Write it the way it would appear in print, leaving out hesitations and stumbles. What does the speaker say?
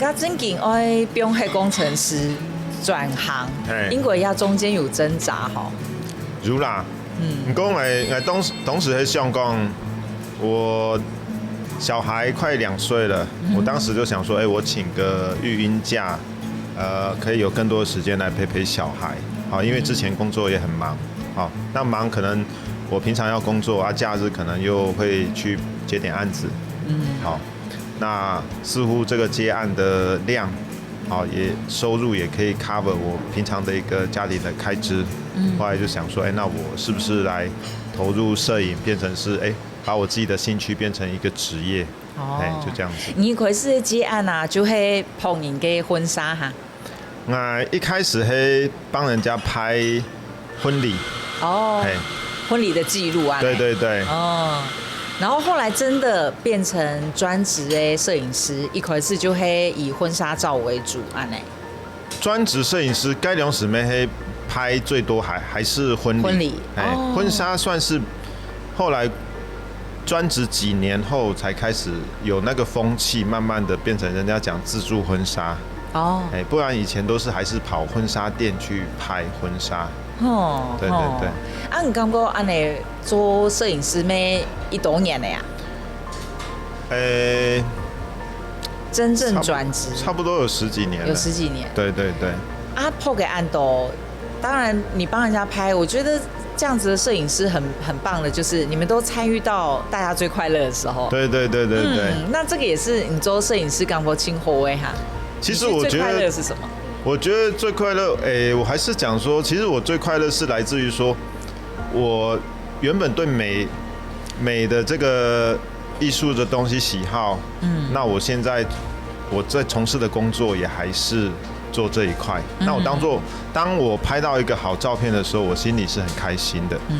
家真紧爱变黑工程师转行，因为要中间有挣扎哈。如啦，你讲来当时喺香港，我小孩快2岁了，我当时就想说，我请个育婴假，可以有更多的时间来陪小孩，好，因为之前工作也很忙，好，那忙可能我平常要工作啊，假日可能又会去接点案子，好，那似乎这个接案的量。好，也收入也可以 cover 我平常的一个家庭的开支。后来就想说，那我是不是来投入摄影，变成是把我自己的兴趣变成一个职业？就这样子。你开始接案啊，就係拍人嘅婚紗哈。一開始係幫人家拍婚禮。哦。婚禮的記錄啊。對對對。哦。然後後來真的變成專職的攝影師，一開始就係以婚紗照為主安呢。專職攝影師該兩時咩拍最多還是婚禮。婚禮。婚紗算是後來專職幾年後才開始有那個風氣，慢慢的變成人家講自助婚紗。哦。不然以前都是還是跑婚紗店去拍婚紗。哦，對對對。啊，你感覺安尼做攝影師咩一多年了呀？真正轉職差不多有10幾年了。有10幾年。對對對。啊，拍給案都，當然你幫人家拍，我覺得這樣子的攝影師很棒的，就是你們都參與到大家最快樂的時候。對對對對對。那這個也是你做攝影師感覺親和味哈。其實我覺得最快樂是什麼？我覺得最快樂，我還是講說，其實我最快樂是來自於說，我原本對美的這個藝術的東西喜好，那我現在我在從事的工作也還是做這一塊。那我當我拍到一個好照片的時候，我心裡是很開心的。